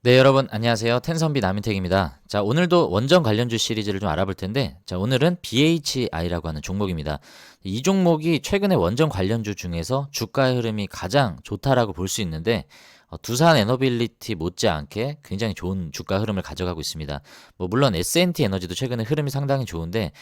네, 여러분 안녕하세요. 텐선비 남인택입니다. 자, 오늘도 원전 관련주 시리즈를 좀 알아볼 텐데, 자, 오늘은 BHI라고 하는 종목입니다. 이 종목이 최근에 원전 관련주 중에서 주가의 흐름이 가장 좋다라고 볼 수 있는데, 두산 에너빌리티 못지않게 굉장히 좋은 주가 흐름을 가져가고 있습니다. 뭐 물론 S&T 에너지도 최근에 흐름이 상당히 좋은데,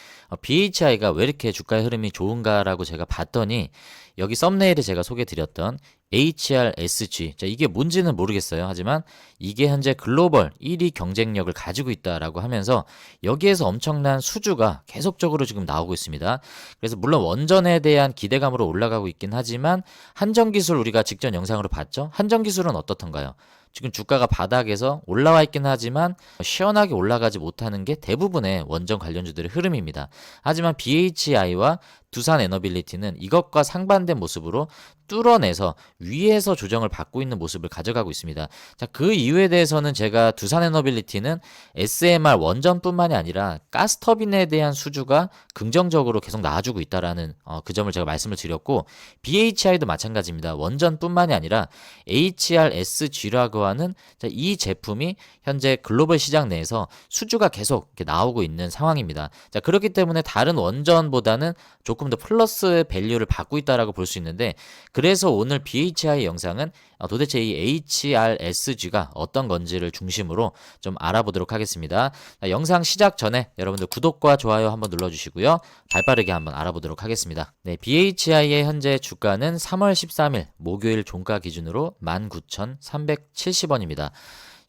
BHI가 왜 이렇게 주가의 흐름이 좋은가라고 제가 봤더니, 여기 썸네일에 제가 소개드렸던 HRSG, 자, 이게 뭔지는 모르겠어요. 하지만 이게 현재 글로벌 1위 경쟁력을 가지고 있다라고 하면서 여기에서 엄청난 수주가 계속적으로 지금 나오고 있습니다. 그래서 물론 원전에 대한 기대감으로 올라가고 있긴 하지만 한전기술 우리가 직전 영상으로 봤죠? 한전기술은 어떻던가요? 지금 주가가 바닥에서 올라와 있긴 하지만 시원하게 올라가지 못하는 게 대부분의 원전 관련주들의 흐름입니다. 하지만 BHI와 두산 에너빌리티는 이것과 상반된 모습으로 뚫어내서 위에서 조정을 받고 있는 모습을 가져가고 있습니다. 자, 그 이유에 대해서는 제가 두산 에너빌리티는 SMR 원전뿐만이 아니라 가스터빈에 대한 수주가 긍정적으로 계속 나와주고 있다라는 그 점을 제가 말씀을 드렸고, BHI도 마찬가지입니다. 원전뿐만이 아니라 HRSG라고 하는, 자, 이 제품이 현재 글로벌 시장 내에서 수주가 계속 이렇게 나오고 있는 상황입니다. 자, 그렇기 때문에 다른 원전보다는 조금 더 플러스 밸류를 받고 있다라고 볼 수 있는데, 그래서 오늘 BHI 영상은 도대체 이 HRSG가 어떤 건지를 중심으로 좀 알아보도록 하겠습니다. 영상 시작 전에 여러분들 구독과 좋아요 한번 눌러주시고요. 발빠르게 한번 알아보도록 하겠습니다. 네, BHI의 현재 주가는 3월 13일 목요일 종가 기준으로 19,370원입니다.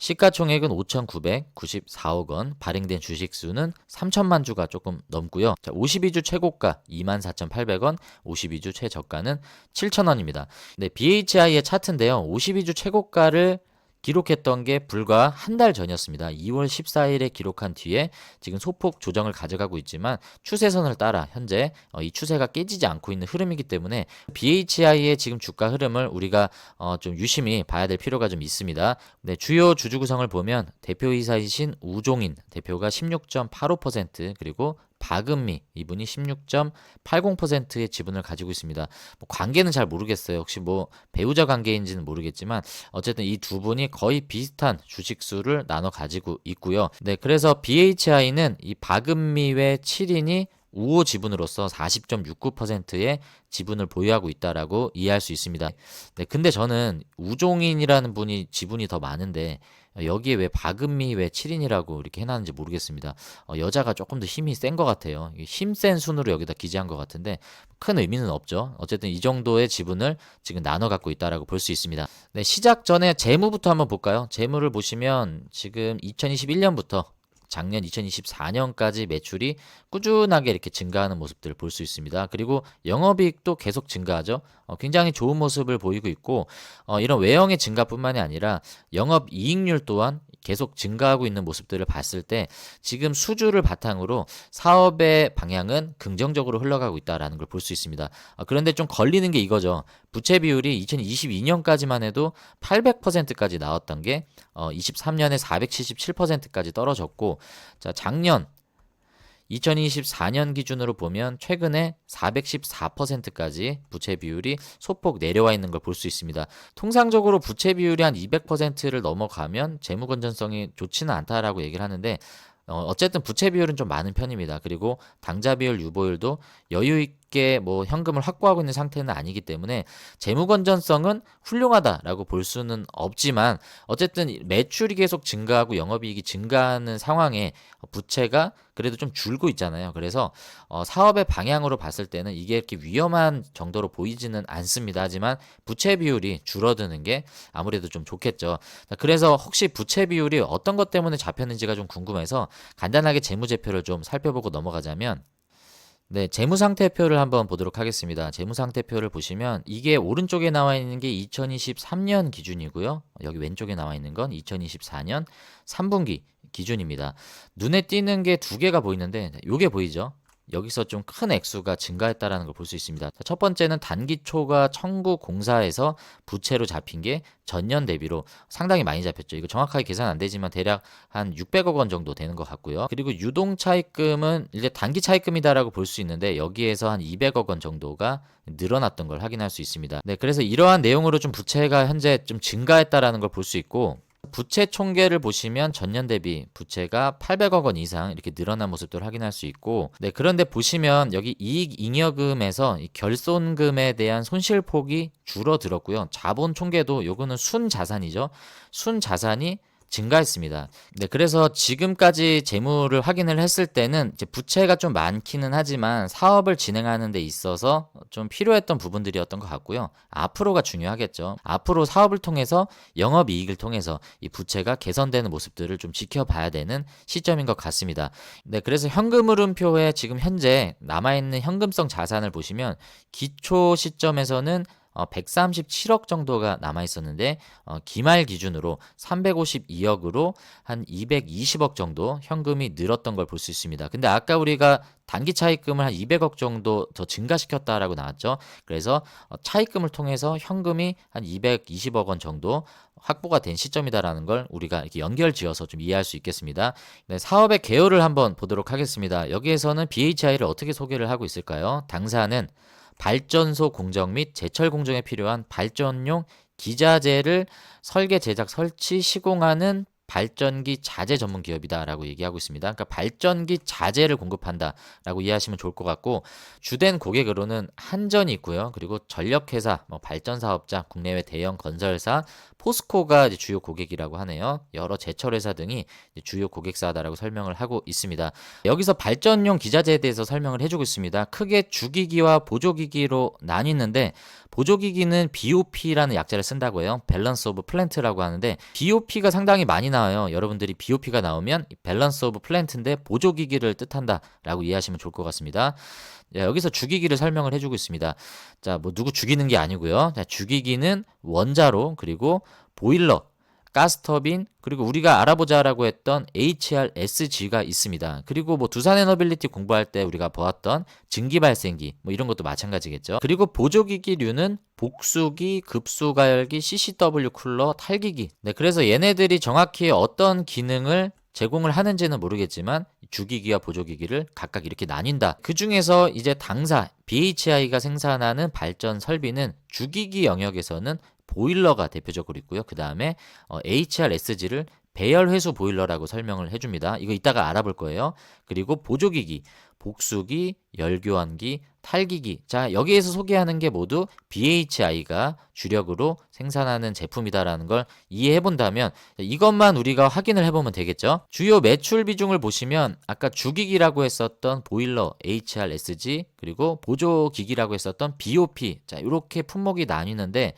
시가총액은 5,994억 원, 발행된 주식수는 3천만 주가 조금 넘고요. 자, 52주 최고가 24,800원, 52주 최저가는 7,000원입니다. 네, BHI의 차트인데요. 52주 최고가를 기록했던 게 불과 한 달 전이었습니다. 2월 14일에 기록한 뒤에 지금 소폭 조정을 가져가고 있지만 추세선을 따라 현재 이 추세가 깨지지 않고 있는 흐름이기 때문에 BHI의 지금 주가 흐름을 우리가 좀 유심히 봐야 될 필요가 좀 있습니다. 네, 주요 주주 구성을 보면 대표이사이신 우종인 대표가 16.85%, 그리고 박은미 이분이 16.80%의 지분을 가지고 있습니다. 뭐 관계는 잘 모르겠어요. 혹시 뭐 배우자 관계인지는 모르겠지만 어쨌든 이 두 분이 거의 비슷한 주식수를 나눠 가지고 있고요. 네, 그래서 BHI는 이 박은미 외 7인이 우호 지분으로서 40.69%의 지분을 보유하고 있다라고 이해할 수 있습니다. 네, 근데 저는 우종인이라는 분이 지분이 더 많은데 여기에 왜 박은미 왜 7인이라고 이렇게 해놨는지 모르겠습니다. 여자가 조금 더 힘이 센 것 같아요. 힘센 순으로 여기다 기재한 것 같은데 큰 의미는 없죠. 어쨌든 이 정도의 지분을 지금 나눠 갖고 있다라고 볼 수 있습니다. 네, 시작 전에 재무부터 한번 볼까요? 재무를 보시면 지금 2021년부터 작년 2024년까지 매출이 꾸준하게 이렇게 증가하는 모습들을 볼 수 있습니다. 그리고 영업이익도 계속 증가하죠. 굉장히 좋은 모습을 보이고 있고, 이런 외형의 증가뿐만이 아니라 영업이익률 또한 계속 증가하고 있는 모습들을 봤을 때 지금 수주를 바탕으로 사업의 방향은 긍정적으로 흘러가고 있다는 걸 볼 수 있습니다. 그런데 좀 걸리는 게 이거죠. 부채 비율이 2022년까지만 해도 800%까지 나왔던 게 23년에 477%까지 떨어졌고, 자, 작년 2024년 기준으로 보면 최근에 414%까지 부채 비율이 소폭 내려와 있는 걸 볼 수 있습니다. 통상적으로 부채 비율이 한 200%를 넘어가면 재무 건전성이 좋지는 않다라고 얘기를 하는데, 어쨌든 부채 비율은 좀 많은 편입니다. 그리고 당좌 비율, 유보율도 여유 있게 뭐 현금을 확보하고 있는 상태는 아니기 때문에 재무 건전성은 훌륭하다라고 볼 수는 없지만, 어쨌든 매출이 계속 증가하고 영업이익이 증가하는 상황에 부채가 그래도 좀 줄고 있잖아요. 그래서 사업의 방향으로 봤을 때는 이게 이렇게 위험한 정도로 보이지는 않습니다. 하지만 부채 비율이 줄어드는 게 아무래도 좀 좋겠죠. 그래서 혹시 부채 비율이 어떤 것 때문에 잡혔는지가 좀 궁금해서 간단하게 재무제표를 좀 살펴보고 넘어가자면, 네, 재무상태표를 한번 보도록 하겠습니다. 재무상태표를 보시면 이게 오른쪽에 나와 있는 게 2023년 기준이고요. 여기 왼쪽에 나와 있는 건 2024년 3분기 기준입니다. 눈에 띄는 게 두 개가 보이는데 요게 보이죠? 여기서 좀 큰 액수가 증가했다라는 걸 볼 수 있습니다. 첫 번째는 단기 초과 청구 공사에서 부채로 잡힌 게 전년 대비로 상당히 많이 잡혔죠. 이거 정확하게 계산 안 되지만 대략 한 600억 원 정도 되는 것 같고요. 그리고 유동 차입금은 이제 단기 차입금이다라고 볼 수 있는데 여기에서 한 200억 원 정도가 늘어났던 걸 확인할 수 있습니다. 네, 그래서 이러한 내용으로 좀 부채가 현재 좀 증가했다라는 걸 볼 수 있고, 부채 총계를 보시면 전년 대비 부채가 800억 원 이상 이렇게 늘어난 모습들을 확인할 수 있고, 네, 그런데 보시면 여기 이익 잉여금에서 이 결손금에 대한 손실폭이 줄어들었고요. 자본 총계도 요거는 순자산이죠. 순자산이 증가했습니다. 네, 그래서 지금까지 재무를 확인을 했을 때는 이제 부채가 좀 많기는 하지만 사업을 진행하는 데 있어서 좀 필요했던 부분들이었던 것 같고요. 앞으로가 중요하겠죠. 앞으로 사업을 통해서 영업이익을 통해서 이 부채가 개선되는 모습들을 좀 지켜봐야 되는 시점인 것 같습니다. 네, 그래서 현금 흐름표에 지금 현재 남아있는 현금성 자산을 보시면 기초 시점에서는 137억 정도가 남아 있었는데 기말 기준으로 352억으로 한 220억 정도 현금이 늘었던 걸 볼 수 있습니다. 근데 아까 우리가 단기 차입금을 한 200억 정도 더 증가시켰다라고 나왔죠. 그래서 차입금을 통해서 현금이 한 220억 원 정도 확보가 된 시점이다라는 걸 우리가 이렇게 연결지어서 좀 이해할 수 있겠습니다. 네, 사업의 개요를 한번 보도록 하겠습니다. 여기에서는 BHI를 어떻게 소개를 하고 있을까요? 당사는 발전소 공정 및 제철 공정에 필요한 발전용 기자재를 설계, 제작, 설치, 시공하는 발전기 자재 전문 기업이다라고 얘기하고 있습니다. 그러니까 발전기 자재를 공급한다라고 이해하시면 좋을 것 같고, 주된 고객으로는 한전이 있고요. 그리고 전력회사, 발전 사업자, 국내외 대형 건설사, 포스코가 이제 주요 고객이라고 하네요. 여러 제철회사 등이 이제 주요 고객사다라고 설명을 하고 있습니다. 여기서 발전용 기자재에 대해서 설명을 해주고 있습니다. 크게 주기기와 보조기기로 나뉘는데, 보조기기는 BOP라는 약자를 쓴다고 해요. 밸런스 오브 플랜트라고 하는데, BOP가 상당히 많이 나와요. 여러분들이 BOP가 나오면 밸런스 오브 플랜트인데 보조기기를 뜻한다라고 이해하시면 좋을 것 같습니다. 여기서 주기기를 설명을 해주고 있습니다. 자, 뭐 누구 죽이는 게 아니고요. 자, 주기기는 원자로, 그리고 보일러, 가스터빈, 그리고 우리가 알아보자라고 했던 HRSG가 있습니다. 그리고 뭐 두산에너빌리티 공부할 때 우리가 보았던 증기발생기, 뭐 이런 것도 마찬가지겠죠. 그리고 보조기기류는 복수기, 급수가열기, CCW 쿨러, 탈기기. 네, 그래서 얘네들이 정확히 어떤 기능을 제공을 하는지는 모르겠지만 주기기와 보조기기를 각각 이렇게 나뉜다. 그 중에서 이제 당사 BHI가 생산하는 발전 설비는 주기기 영역에서는 보일러가 대표적으로 있고요. 그 다음에 HRSG를 배열 회수 보일러라고 설명을 해줍니다. 이거 이따가 알아볼 거예요. 그리고 보조기기, 복수기, 열교환기, 탈기기. 자, 여기에서 소개하는 게 모두 BHI가 주력으로 생산하는 제품이다라는 걸 이해해 본다면 이것만 우리가 확인을 해보면 되겠죠. 주요 매출 비중을 보시면 아까 주기기라고 했었던 보일러 HRSG, 그리고 보조기기라고 했었던 BOP. 자, 이렇게 품목이 나뉘는데,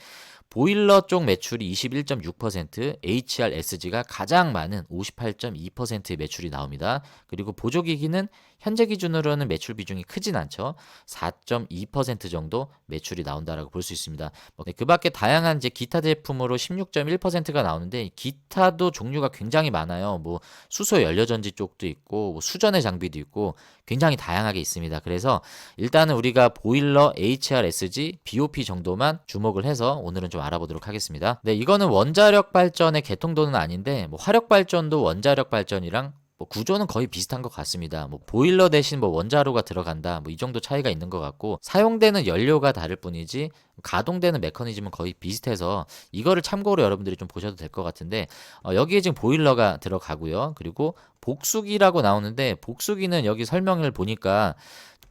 보일러 쪽 매출이 21.6%, HRSG가 가장 많은 58.2%의 매출이 나옵니다. 그리고 보조기기는 현재 기준으로는 매출 비중이 크진 않죠. 4.2% 정도 매출이 나온다라고 볼 수 있습니다. 그 밖에 다양한 이제 기타 제품으로 16.1%가 나오는데, 기타도 종류가 굉장히 많아요. 뭐 수소 연료전지 쪽도 있고, 뭐 수전의 장비도 있고, 굉장히 다양하게 있습니다. 그래서 일단은 우리가 보일러, HRSG, BOP 정도만 주목을 해서 오늘은 좀 알아보도록 하겠습니다. 네, 이거는 원자력 발전의 개통도는 아닌데, 뭐 화력 발전도 원자력 발전이랑 뭐 구조는 거의 비슷한 것 같습니다. 뭐 보일러 대신 뭐 원자로가 들어간다, 뭐 이 정도 차이가 있는 것 같고, 사용되는 연료가 다를 뿐이지 가동되는 메커니즘은 거의 비슷해서 이거를 참고로 여러분들이 좀 보셔도 될 것 같은데, 여기에 지금 보일러가 들어가고요. 그리고 복수기라고 나오는데, 복수기는 여기 설명을 보니까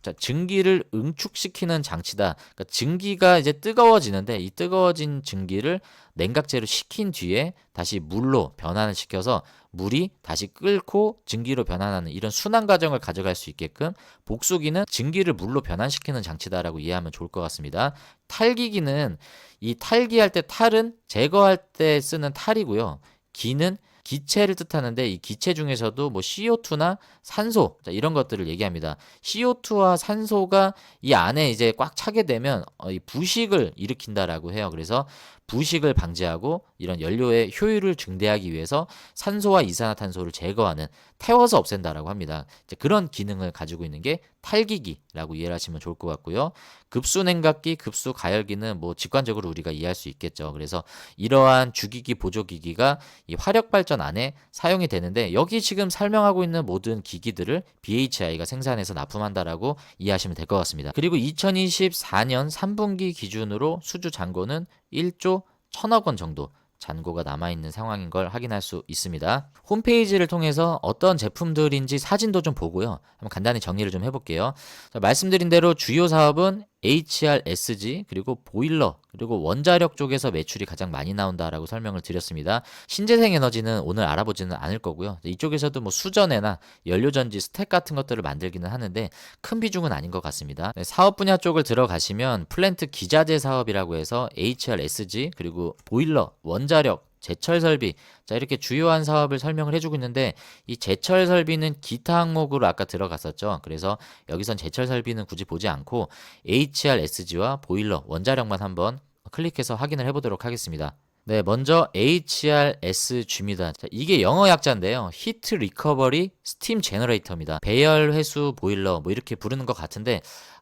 자, 증기를 응축시키는 장치다. 그러니까 증기가 이제 뜨거워지는데, 이 뜨거워진 증기를 냉각제로 식힌 뒤에 다시 물로 변환을 시켜서 물이 다시 끓고 증기로 변환하는 이런 순환 과정을 가져갈 수 있게끔 복수기는 증기를 물로 변환시키는 장치다라고 이해하면 좋을 것 같습니다. 탈기기는 이 탈기할 때, 탈은 제거할 때 쓰는 탈이고요. 기는 기체를 뜻하는데, 이 기체 중에서도 뭐 CO2나 산소, 자, 이런 것들을 얘기합니다. CO2와 산소가 이 안에 이제 꽉 차게 되면 이 부식을 일으킨다라고 해요. 그래서 부식을 방지하고 이런 연료의 효율을 증대하기 위해서 산소와 이산화탄소를 제거하는, 태워서 없앤다라고 합니다. 이제 그런 기능을 가지고 있는 게 탈기기라고 이해를 하시면 좋을 것 같고요. 급수냉각기, 급수가열기는 뭐 직관적으로 우리가 이해할 수 있겠죠. 그래서 이러한 주기기, 보조기기가 이 화력발전 안에 사용이 되는데, 여기 지금 설명하고 있는 모든 기기들을 BHI가 생산해서 납품한다라고 이해하시면 될 것 같습니다. 그리고 2024년 3분기 기준으로 수주 잔고는 1조 1000억 원 정도 잔고가 남아있는 상황인 걸 확인할 수 있습니다. 홈페이지를 통해서 어떤 제품들인지 사진도 좀 보고요. 한번 간단히 정리를 좀 해볼게요. 자, 말씀드린 대로 주요 사업은 HRSG 그리고 보일러 그리고 원자력 쪽에서 매출이 가장 많이 나온다라고 설명을 드렸습니다. 신재생 에너지는 오늘 알아보지는 않을 거고요. 이쪽에서도 뭐 수전해나 연료전지 스택 같은 것들을 만들기는 하는데 큰 비중은 아닌 것 같습니다. 네, 사업 분야 쪽을 들어가시면 플랜트 기자재 사업이라고 해서 HRSG 그리고 보일러, 원자력, 제철 설비, 자 이렇게 주요한 사업을 설명을 해주고 있는데 이 제철 설비는 기타 항목으로 아까 들어갔었죠. 그래서 여기선 제철 설비는 굳이 보지 않고 HRSG와 보일러, 원자력만 한번 클릭해서 확인을 해보도록 하겠습니다. 네, 먼저 HRSG입니다. 자, 이게 영어 약자인데요. 히트 리커버리 스팀 제너레이터입니다. 배열 회수 보일러 뭐 이렇게 부르는 것 같은데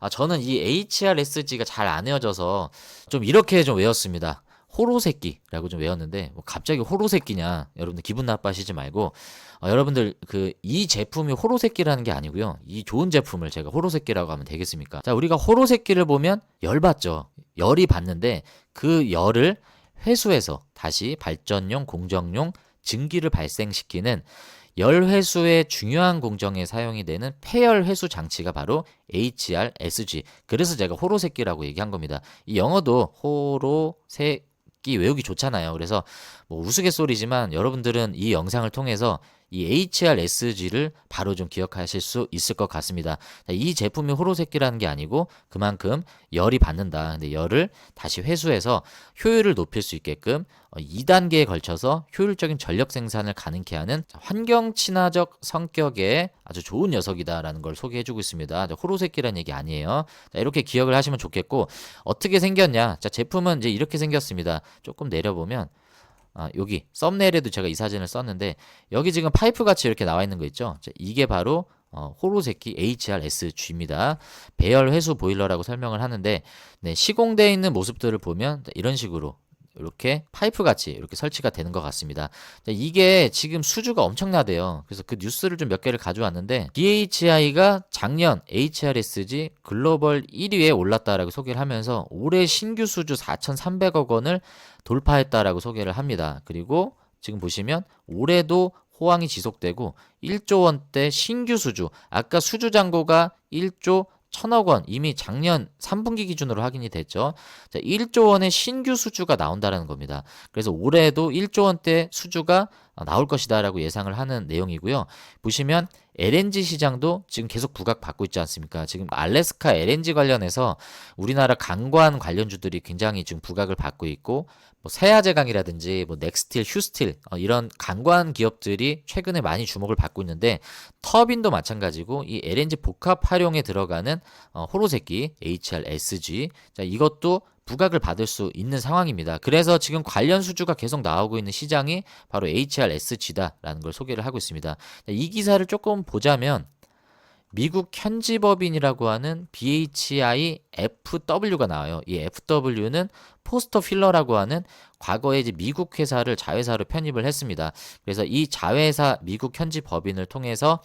저는 이 HRSG가 잘 안 외워져서 좀 이렇게 좀 외웠습니다. 호로새끼라고 좀 외웠는데 뭐 갑자기 호로새끼냐 여러분들 기분 나빠하시지 말고 여러분들 이 제품이 호로새끼라는 게 아니고요. 이 좋은 제품을 제가 호로새끼라고 하면 되겠습니까? 자, 우리가 호로새끼를 보면 열 받죠. 열이 받는데 그 열을 회수해서 다시 발전용, 공정용, 증기를 발생시키는 열 회수의 중요한 공정에 사용이 되는 폐열 회수 장치가 바로 HRSG. 그래서 제가 호로새끼라고 얘기한 겁니다. 이 영어도 호로새 외우기 좋잖아요. 그래서 뭐 우스갯소리지만 여러분들은 이 영상을 통해서 이 HRSG를 바로 좀 기억하실 수 있을 것 같습니다. 이 제품이 호로새끼라는 게 아니고 그만큼 열이 받는다. 근데 열을 다시 회수해서 효율을 높일 수 있게끔 2단계에 걸쳐서 효율적인 전력 생산을 가능케 하는 환경 친화적 성격의 아주 좋은 녀석이다라는 걸 소개해주고 있습니다. 호로새끼라는 얘기 아니에요. 자, 이렇게 기억을 하시면 좋겠고 어떻게 생겼냐? 자, 제품은 이제 이렇게 생겼습니다. 조금 내려보면 여기 썸네일에도 제가 이 사진을 썼는데 여기 지금 파이프 같이 이렇게 나와 있는 거 있죠. 자, 이게 바로 호로새끼 HRSG입니다. 배열 회수 보일러라고 설명을 하는데 네, 시공되어 있는 모습들을 보면 이런 식으로 이렇게 파이프 같이 이렇게 설치가 되는 것 같습니다. 자, 이게 지금 수주가 엄청나대요. 그래서 그 뉴스를 좀 몇 개를 가져왔는데 DHI가 작년 HRSG 글로벌 1위에 올랐다라고 소개를 하면서 올해 신규 수주 4,300억 원을 돌파했다라고 소개를 합니다. 그리고 지금 보시면 올해도 호황이 지속되고 1조 원대 신규 수주, 아까 수주 잔고가 1조 1,000억 원 이미 작년 3분기 기준으로 확인이 됐죠. 자, 1조 원의 신규 수주가 나온다라는 겁니다. 그래서 올해도 1조 원대 수주가 나올 것이다라고 예상을 하는 내용이고요. 보시면 LNG 시장도 지금 계속 부각받고 있지 않습니까? 지금 알래스카 LNG 관련해서 우리나라 강관 관련주들이 굉장히 지금 부각을 받고 있고 뭐 세아제강이라든지 뭐 넥스틸, 휴스틸 이런 강관 기업들이 최근에 많이 주목을 받고 있는데 터빈도 마찬가지고 이 LNG 복합 활용에 들어가는 호로새끼 HRSG 자, 이것도 부각을 받을 수 있는 상황입니다. 그래서 지금 관련 수주가 계속 나오고 있는 시장이 바로 HRSG다라는 걸 소개를 하고 있습니다. 이 기사를 조금 보자면 미국 현지법인이라고 하는 BHI FW가 나와요. 이 FW는 포스터 필러라고 하는 과거에 이제 미국 회사를 자회사로 편입을 했습니다. 그래서 이 자회사 미국 현지 법인을 통해서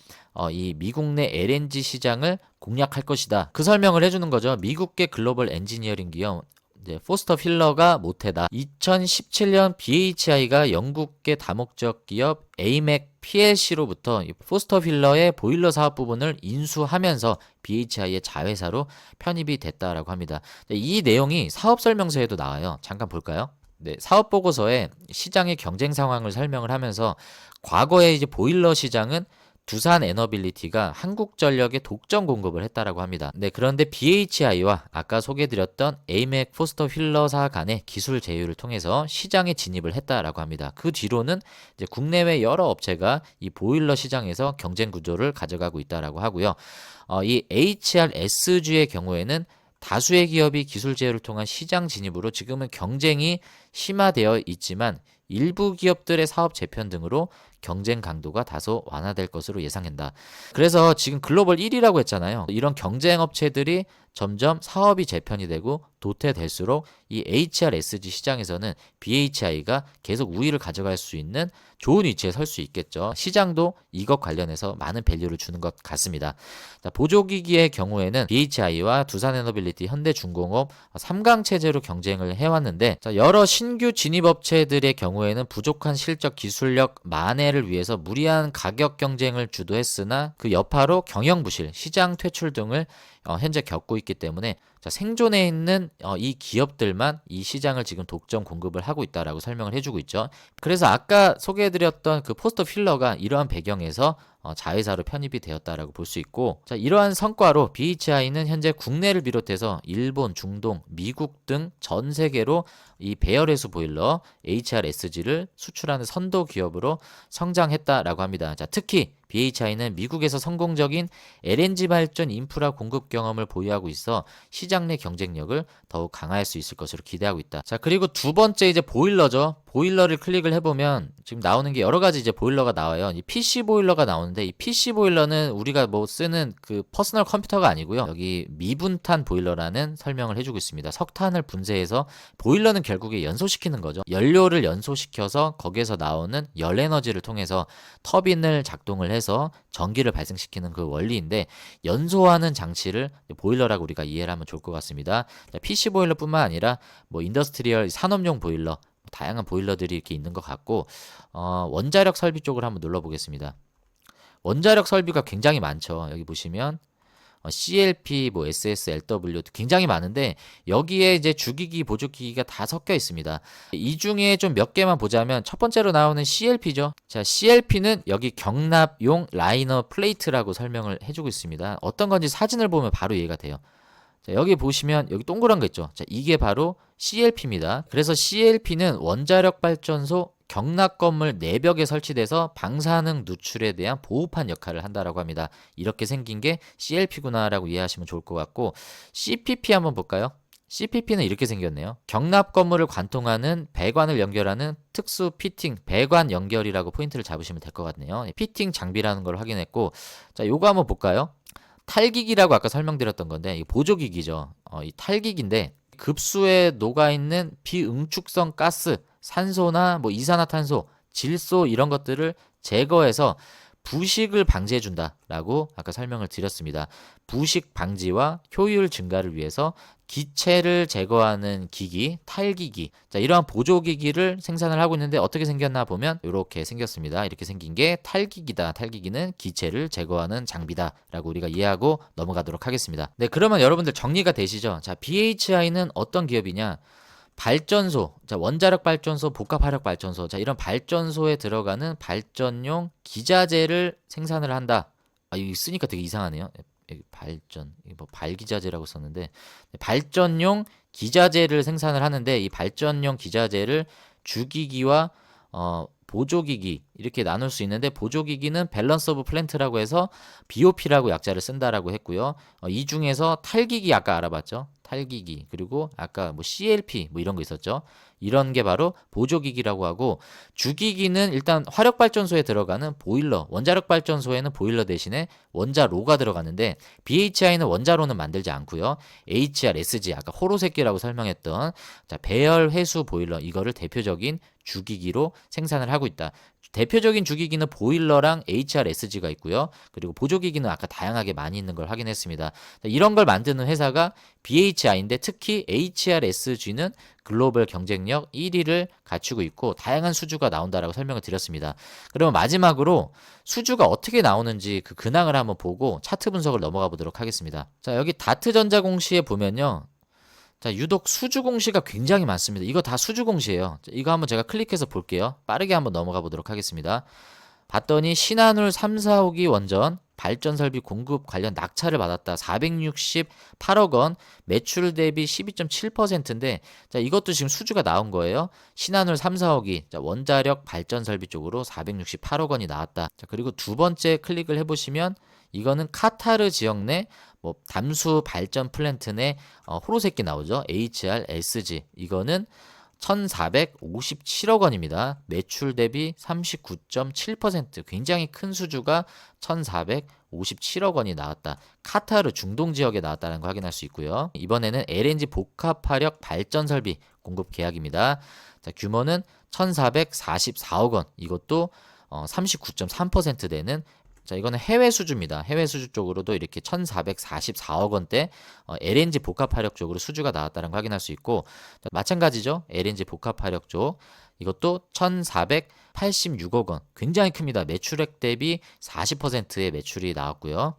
이 미국 내 LNG 시장을 공략할 것이다. 그 설명을 해주는 거죠. 미국계 글로벌 엔지니어링 기업 이제 포스터 필러가 모태다. 2017년 BHI가 영국계 다목적 기업 AMEC PLC로부터 포스터 필러의 보일러 사업 부분을 인수하면서 BHI의 자회사로 편입이 됐다라고 합니다. 이 내용이 사업 설명서에도 나와요. 잠깐 볼까요? 네, 사업 보고서에 시장의 경쟁 상황을 설명을 하면서 과거에 이제 보일러 시장은 두산 에너빌리티가 한국전력에 독점 공급을 했다라고 합니다. 네, 그런데 BHI와 아까 소개드렸던 AMEC 포스터 휠러사 간의 기술 제휴를 통해서 시장에 진입을 했다라고 합니다. 그 뒤로는 이제 국내외 여러 업체가 이 보일러 시장에서 경쟁 구조를 가져가고 있다라고 하고요. 이 HRSG의 경우에는 다수의 기업이 기술 제휴를 통한 시장 진입으로 지금은 경쟁이 심화되어 있지만 일부 기업들의 사업 재편 등으로 경쟁 강도가 다소 완화될 것으로 예상한다. 그래서 지금 글로벌 1위라고 했잖아요. 이런 경쟁 업체들이 점점 사업이 재편이 되고 도태될수록 이 HRSG 시장에서는 BHI가 계속 우위를 가져갈 수 있는 좋은 위치에 설 수 있겠죠. 시장도 이것 관련해서 많은 밸류를 주는 것 같습니다. 자, 보조기기의 경우에는 BHI와 두산에너빌리티, 현대중공업 3강 체제로 경쟁을 해왔는데, 자, 여러 신규 진입업체들의 경우에는 부족한 실적, 기술력 만회를 위해서 무리한 가격 경쟁을 주도했으나 그 여파로 경영 부실, 시장 퇴출 등을 현재 겪고 있기 때문에, 자, 생존해 있는 이 기업들만 이 시장을 지금 독점 공급을 하고 있다라고 설명을 해주고 있죠. 그래서 아까 소개해드렸던 그 포스터 필러가 이러한 배경에서 자회사로 편입이 되었다라고 볼 수 있고, 자, 이러한 성과로 BHI는 현재 국내를 비롯해서 일본, 중동, 미국 등 전 세계로 이 배열해수 보일러 HRSG를 수출하는 선도 기업으로 성장했다라고 합니다. 자, 특히 BHI는 미국에서 성공적인 LNG 발전 인프라 공급 경험을 보유하고 있어 시장 내 경쟁력을 더욱 강화할 수 있을 것으로 기대하고 있다. 자, 그리고 두 번째 이제 보일러죠. 보일러를 클릭을 해보면 지금 나오는 게 여러 가지 이제 보일러가 나와요. 이 PC 보일러가 나오는데, 이 PC 보일러는 우리가 뭐 쓰는 그 퍼스널 컴퓨터가 아니고요. 여기 미분탄 보일러라는 설명을 해주고 있습니다. 석탄을 분쇄해서, 보일러는 결국에 연소시키는 거죠. 연료를 연소시켜서 거기에서 나오는 열 에너지를 통해서 터빈을 작동을 해서 전기를 발생시키는 그 원리인데, 연소하는 장치를 보일러라고 우리가 이해를 하면 좋을 것 같습니다. PC 보일러뿐만 아니라 뭐 인더스트리얼 산업용 보일러, 다양한 보일러들이 이렇게 있는 것 같고, 원자력 설비 쪽을 한번 눌러보겠습니다. 원자력 설비가 굉장히 많죠. 여기 보시면 CLP, 뭐 SS, LW 굉장히 많은데, 여기에 이제 주기기, 보조기기가 다 섞여 있습니다. 이 중에 좀 몇 개만 보자면 첫 번째로 나오는 CLP죠. 자, CLP는 여기 경납용 라이너 플레이트라고 설명을 해주고 있습니다. 어떤 건지 사진을 보면 바로 이해가 돼요. 자, 여기 보시면 여기 동그란 거 있죠. 자, 이게 바로 CLP입니다. 그래서 CLP는 원자력 발전소 경납 건물 내벽에 설치돼서 방사능 누출에 대한 보호판 역할을 한다라고 합니다. 이렇게 생긴 게 CLP구나라고 이해하시면 좋을 것 같고, CPP 한번 볼까요? CPP는 이렇게 생겼네요. 경납 건물을 관통하는 배관을 연결하는 특수 피팅, 배관 연결이라고 포인트를 잡으시면 될 것 같네요. 피팅 장비라는 걸 확인했고, 자, 요거 한번 볼까요? 탈기기라고 아까 설명드렸던 건데, 이 보조기기죠. 이 탈기기인데, 급수에 녹아있는 비응축성 가스, 산소나 뭐 이산화탄소, 질소 이런 것들을 제거해서 부식을 방지해준다라고 아까 설명을 드렸습니다. 부식 방지와 효율 증가를 위해서 기체를 제거하는 기기, 탈기기. 자, 이러한 보조기기를 생산을 하고 있는데, 어떻게 생겼나 보면 이렇게 생겼습니다. 이렇게 생긴 게 탈기기다. 탈기기는 기체를 제거하는 장비다라고 우리가 이해하고 넘어가도록 하겠습니다. 네, 그러면 여러분들 정리가 되시죠? 자, BHI는 어떤 기업이냐? 발전소, 자, 원자력 발전소, 복합화력 발전소, 자, 이런 발전소에 들어가는 발전용 기자재를 생산을 한다. 이거 쓰니까 되게 이상하네요. 여기 발전, 이게 뭐 발기자재라고 썼는데, 발전용 기자재를 생산을 하는데, 이 발전용 기자재를 주기기와 보조기기 이렇게 나눌 수 있는데, 보조기기는 밸런스 오브 플랜트라고 해서 BOP라고 약자를 쓴다라고 했고요. 이 중에서 탈기기 아까 알아봤죠? 탈기기, 그리고 아까 뭐 CLP 뭐 이런 거 있었죠. 이런 게 바로 보조기기라고 하고, 주기기는 일단 화력발전소에 들어가는 보일러, 원자력 발전소에는 보일러 대신에 원자로가 들어가는데, BHI는 원자로는 만들지 않고요. HRSG 아까 호로새끼라고 설명했던, 자, 배열 회수 보일러, 이거를 대표적인 주기기로 생산을 하고 있다. 대표적인 주기기는 보일러랑 HRSG가 있고요. 그리고 보조기기는 아까 다양하게 많이 있는 걸 확인했습니다. 이런 걸 만드는 회사가 BHI인데, 특히 HRSG는 글로벌 경쟁력 1위를 갖추고 있고 다양한 수주가 나온다라고 설명을 드렸습니다. 그러면 마지막으로 수주가 어떻게 나오는지 그 근황을 한번 보고 차트 분석을 넘어가 보도록 하겠습니다. 자, 여기 다트전자 공시에 보면요. 자, 유독 수주 공시가 굉장히 많습니다. 이거 다 수주 공시예요. 이거 한번 제가 클릭해서 볼게요. 빠르게 한번 넘어가 보도록 하겠습니다. 봤더니 신한울 3, 4호기 원전 발전 설비 공급 관련 낙찰을 받았다. 468억 원, 매출 대비 12.7%인데, 자, 이것도 지금 수주가 나온 거예요. 신한울 3, 4호기, 자, 원자력 발전 설비 쪽으로 468억 원이 나왔다. 자, 그리고 두 번째 클릭을 해보시면, 이거는 카타르 지역 내 뭐 담수 발전 플랜트 내 호로새끼 나오죠. HRSG. 이거는 1457억 원입니다. 매출 대비 39.7%, 굉장히 큰 수주가 1457억 원이 나왔다. 카타르 중동 지역에 나왔다는 거 확인할 수 있고요. 이번에는 LNG 복합화력 발전 설비 공급 계약입니다. 자, 규모는 1444억 원. 이것도 39.3% 되는, 자, 이거는 해외 수주입니다. 해외 수주 쪽으로도 이렇게 1444억 원대 LNG 복합화력 쪽으로 수주가 나왔다는 거 확인할 수 있고, 자, 마찬가지죠. LNG 복합화력 쪽 이것도 1486억 원. 굉장히 큽니다. 매출액 대비 40%의 매출이 나왔고요.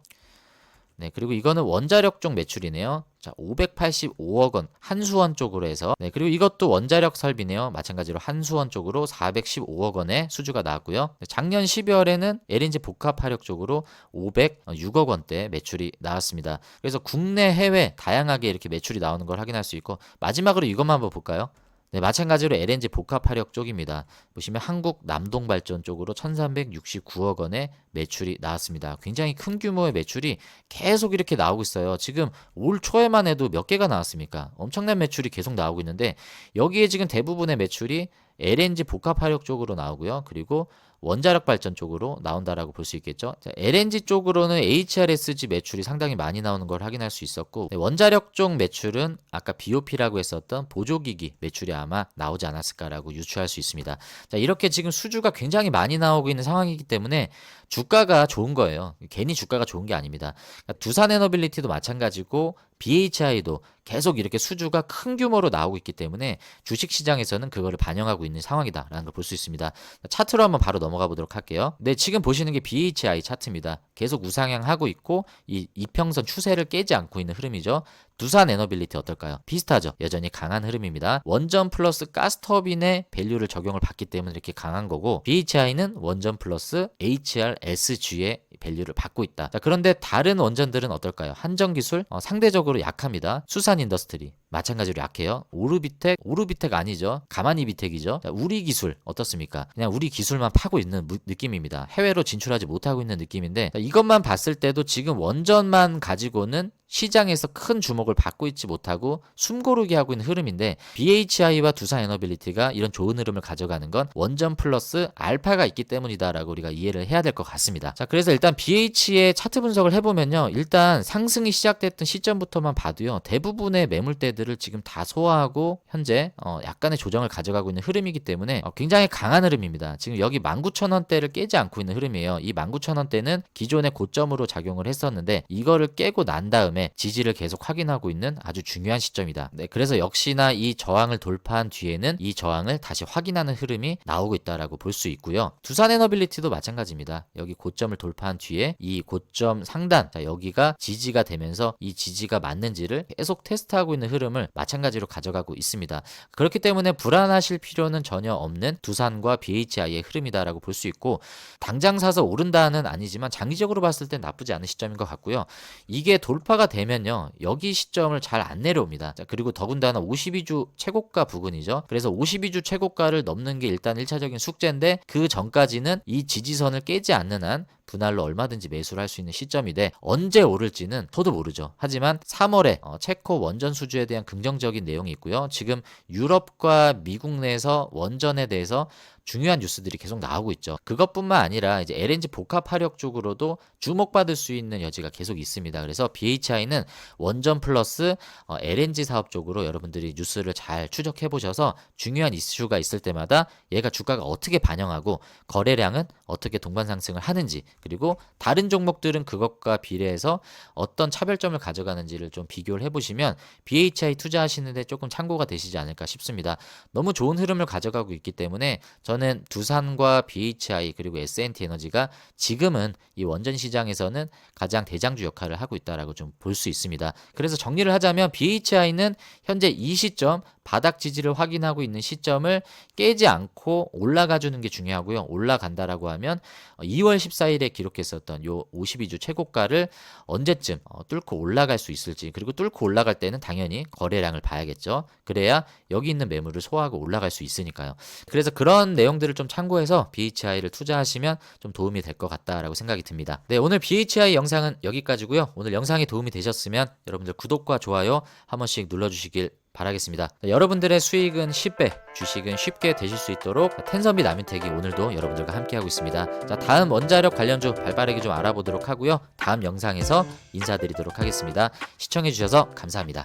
네, 그리고 이거는 원자력 쪽 매출이네요. 자, 585억 원 한수원 쪽으로 해서, 네, 그리고 이것도 원자력 설비네요. 마찬가지로 한수원 쪽으로 415억 원의 수주가 나왔고요. 네, 작년 12월에는 LNG 복합화력 쪽으로 506억 원대 매출이 나왔습니다. 그래서 국내 해외 다양하게 이렇게 매출이 나오는 걸 확인할 수 있고, 마지막으로 이것만 한번 볼까요? 네, 마찬가지로 LNG 복합화력 쪽입니다. 보시면 한국 남동발전 쪽으로 1369억 원의 매출이 나왔습니다. 굉장히 큰 규모의 매출이 계속 이렇게 나오고 있어요. 지금 올 초에만 해도 몇 개가 나왔습니까? 엄청난 매출이 계속 나오고 있는데, 여기에 지금 대부분의 매출이 LNG 복합화력 쪽으로 나오고요. 그리고 원자력 발전 쪽으로 나온다라고 볼 수 있겠죠. 자, LNG 쪽으로는 HRSG 매출이 상당히 많이 나오는 걸 확인할 수 있었고, 네, 원자력 쪽 매출은 아까 BOP라고 했었던 보조기기 매출이 아마 나오지 않았을까라고 유추할 수 있습니다. 자, 이렇게 지금 수주가 굉장히 많이 나오고 있는 상황이기 때문에 주가가 좋은 거예요. 괜히 주가가 좋은 게 아닙니다. 그러니까 두산에너빌리티도 마찬가지고 BHI도 계속 이렇게 수주가 큰 규모로 나오고 있기 때문에 주식시장에서는 그거를 반영하고 있는 상황이다라는 걸 볼 수 있습니다. 차트로 한번 바로 넘어가 보도록 할게요. 네, 지금 보시는 게 BHI 차트입니다. 계속 우상향하고 있고 이 이평선 추세를 깨지 않고 있는 흐름이죠. 두산에너빌리티 어떨까요? 비슷하죠. 여전히 강한 흐름입니다. 원전 플러스 가스터빈의 밸류를 적용을 받기 때문에 이렇게 강한 거고, BHI는 원전 플러스 HRSG의 밸류를 받고 있다. 자, 그런데 다른 원전들은 어떨까요? 한전기술 상대적으로 약합니다. 수산인더스트리 마찬가지로 약해요. 오르비텍 아니죠. 가만히비텍이죠. 자, 우리기술 어떻습니까? 그냥 우리 기술만 파고 있는 느낌입니다. 해외로 진출하지 못하고 있는 느낌인데, 자, 이것만 봤을 때도 지금 원전만 가지고는 시장에서 큰 주목을 받고 있지 못하고 숨고르게 하고 있는 흐름인데, BHI와 두산에너빌리티가 이런 좋은 흐름을 가져가는 건 원전 플러스 알파가 있기 때문이다라고 우리가 이해를 해야 될 것 같습니다. 자, 그래서 일단 BH의 차트 분석을 해보면요, 일단 상승이 시작됐던 시점부터만 봐도요, 대부분의 매물대들을 지금 다 소화하고 현재 약간의 조정을 가져가고 있는 흐름이기 때문에 굉장히 강한 흐름입니다. 지금 여기 19,000원대를 깨지 않고 있는 흐름이에요. 이 19,000원대는 기존의 고점으로 작용을 했었는데, 이거를 깨고 난 다음에 지지를 계속 확인하고 있는 아주 중요한 시점이다. 네, 그래서 역시나 이 저항을 돌파한 뒤에는 이 저항을 다시 확인하는 흐름이 나오고 있다라고 볼 수 있고요. 두산에너빌리티도 마찬가지입니다. 여기 고점을 돌파한 뒤에 이 고점 상단, 자, 여기가 지지가 되면서 이 지지가 맞는지를 계속 테스트하고 있는 흐름을 마찬가지로 가져가고 있습니다. 그렇기 때문에 불안하실 필요는 전혀 없는 두산과 BHI의 흐름이다라고 볼 수 있고, 당장 사서 오른다는 아니지만 장기적으로 봤을 땐 나쁘지 않은 시점인 것 같고요. 이게 돌파가 되면요, 여기 시점을 잘 안 내려옵니다. 자, 그리고 더군다나 52주 최고가 부근이죠. 그래서 52주 최고가를 넘는 게 일단 1차적인 숙제인데, 그 전까지는 이 지지선을 깨지 않는 한 분할로 얼마든지 매수를 할 수 있는 시점이 돼, 언제 오를지는 저도 모르죠. 하지만 3월에 체코 원전 수주에 대한 긍정적인 내용이 있고요. 지금 유럽과 미국 내에서 원전에 대해서 중요한 뉴스들이 계속 나오고 있죠. 그것뿐만 아니라 이제 LNG 복합화력 쪽으로도 주목받을 수 있는 여지가 계속 있습니다. 그래서 BHI는 원전 플러스 LNG 사업 쪽으로 여러분들이 뉴스를 잘 추적해 보셔서 중요한 이슈가 있을 때마다 얘가 주가가 어떻게 반영하고 거래량은 어떻게 동반 상승을 하는지, 그리고 다른 종목들은 그것과 비례해서 어떤 차별점을 가져가는지를 좀 비교를 해보시면 BHI 투자하시는데 조금 참고가 되시지 않을까 싶습니다. 너무 좋은 흐름을 가져가고 있기 때문에 저는 두산과 BHI 그리고 S&T 에너지가 지금은 이 원전 시장에서는 가장 대장주 역할을 하고 있다라고 좀 볼 수 있습니다. 그래서 정리를 하자면 BHI는 현재 이 시점 바닥 지지를 확인하고 있는 시점을 깨지 않고 올라가 주는 게 중요하고요. 올라간다라고 하면 2월 14일에 기록했었던 요 52주 최고가를 언제쯤 뚫고 올라갈 수 있을지, 그리고 뚫고 올라갈 때는 당연히 거래량을 봐야겠죠. 그래야 여기 있는 매물을 소화하고 올라갈 수 있으니까요. 그래서 그런 내용들을 좀 참고해서 BHI를 투자하시면 좀 도움이 될 것 같다라고 생각이 듭니다. 네, 오늘 BHI 영상은 여기까지고요. 오늘 영상이 도움이 되셨으면 여러분들 구독과 좋아요 한 번씩 눌러주시길 바라겠습니다. 여러분들의 수익은 10배, 주식은 쉽게 되실 수 있도록 텐선비 남윤택이 오늘도 여러분들과 함께하고 있습니다. 자, 다음 원자력 관련주 발빠르게 좀 알아보도록 하고요. 다음 영상에서 인사드리도록 하겠습니다. 시청해주셔서 감사합니다.